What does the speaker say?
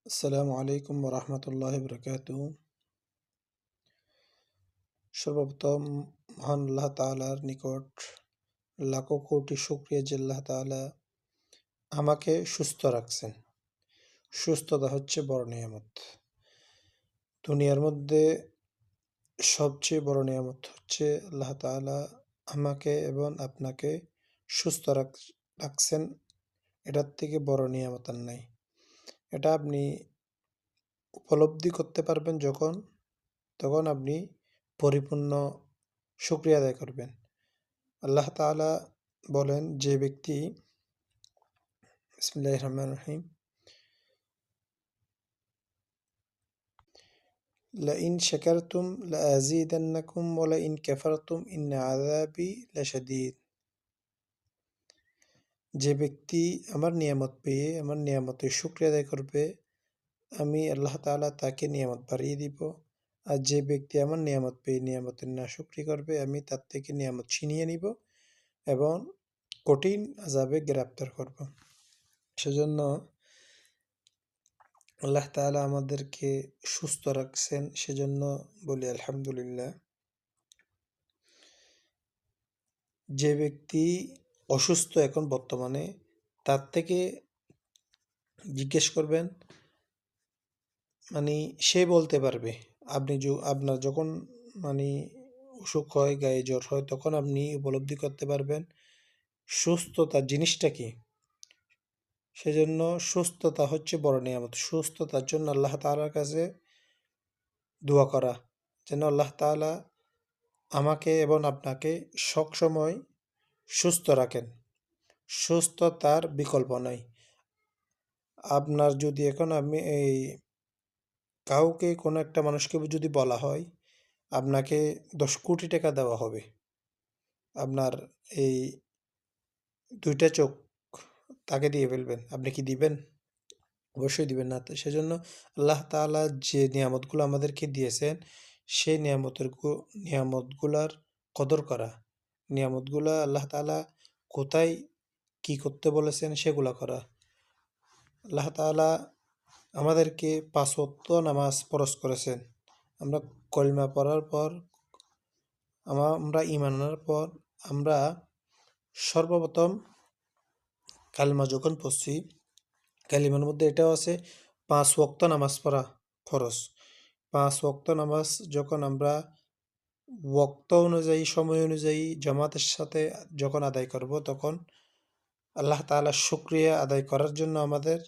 আসসালামু আলাইকুম রহমতুল্লাহ বরকাতু। সর্বপ্রথম মহান আল্লাহ তাআলার নিকট লাখো কোটি শুকরিয়া যে আল্লাহ তাআলা আমাকে সুস্থ রাখছেন। সুস্থতা হচ্ছে বড় নিয়ামত। দুনিয়ার মধ্যে সবচেয়ে বড় নিয়ামত হচ্ছে আল্লাহ তাআলা আমাকে এবং আপনাকে সুস্থ রাখছেন। এটার থেকে বড় নিয়ামত আর নাই। এটা আপনি উপলব্ধি করতে পারবেন তখন আপনি পরিপূর্ণ শুকরিয়া আদায় করবেন। আল্লাহ তাআলা বলেন, যে ব্যক্তি বিসমিল্লাহির রহমানির রহিম, লাইন শাকারতুম লাযীদান্নাকুম ওয়া লাইন কাফারতুম ইন্না আযাবি লাশাদীদ। যে ব্যক্তি আমার নিয়ামত পেয়ে আমার নিয়ামতের শুকরিয়া আদায় করবে, আমি আল্লাহ তাআলা তাকে নিয়ামত বাড়িয়ে দিব। আর যে ব্যক্তি আমার নিয়ামত পেয়ে নিয়ামতের নাশুকরি করবে, আমি তার থেকে নিয়ামত ছিনিয়ে নিব এবং কঠিন আযাবে গ্রেফতার করব। সেজন্য আল্লাহ তাআলা আমাদেরকে সুস্থ রাখছেন, সেজন্য বলি আলহামদুলিল্লাহ। যে ব্যক্তি অসুস্থ এখন বর্তমানে, তার থেকে জিজ্ঞেস করবেন, মানে সে বলতে পারবে। আপনার যখন মানে অসুখ হয়, গায়ে জ্বর হয়, তখন আপনি উপলব্ধি করতে পারবেন সুস্থতা জিনিসটা কি। সেজন্য সুস্থতা হচ্ছে বড় নিয়ামত। সুস্থতার জন্য আল্লাহ তাআলার কাছে দোয়া করা, যেন আল্লাহ তাআলা আমাকে এবং আপনাকে সবসময় সুস্থ রাখেন। সুস্থতার বিকল্প নাই। আপনার যদি এখন আমি কাউকে, কোনো একটা মানুষকে যদি বলা হয় আপনাকে 10 কোটি টাকা দেওয়া হবে, আপনার এই 2টা চোখ তাকে দিয়ে ফেলবেন, আপনি কি দিবেন? অবশ্যই দিবেন না। তো সেজন্য আল্লাহ তাআলা যে নিয়ামতগুলো আমাদেরকে দিয়েছেন, সেই নিয়ামতগুলার কদর করা, নিয়ামতগুলা আল্লাহ তাআলা কোথায় কি করতে বলেছেন সেগুলা করা। আল্লাহ তাআলা আমাদেরকে 5 ওয়াক্ত নামাজ ফরজ করেছেন। আমরা কলিমা পড়ার পর, আমরা ঈমান আনার পর, আমরা সর্বপ্রথম কালিমা যখন পড়ছি, কালিমার মধ্যে এটাও আছে 5 ওয়াক্ত নামাজ পড়া ফরজ। 5 ওয়াক্ত নামাজ যখন আমরা ওয়াক্ত অনুযায়ী, সময় অনুযায়ী জামাতের সাথে যখন আদায় করব, তখন আল্লাহ তাআলার শুকরিয়া আদায় করার জন্য আমাদের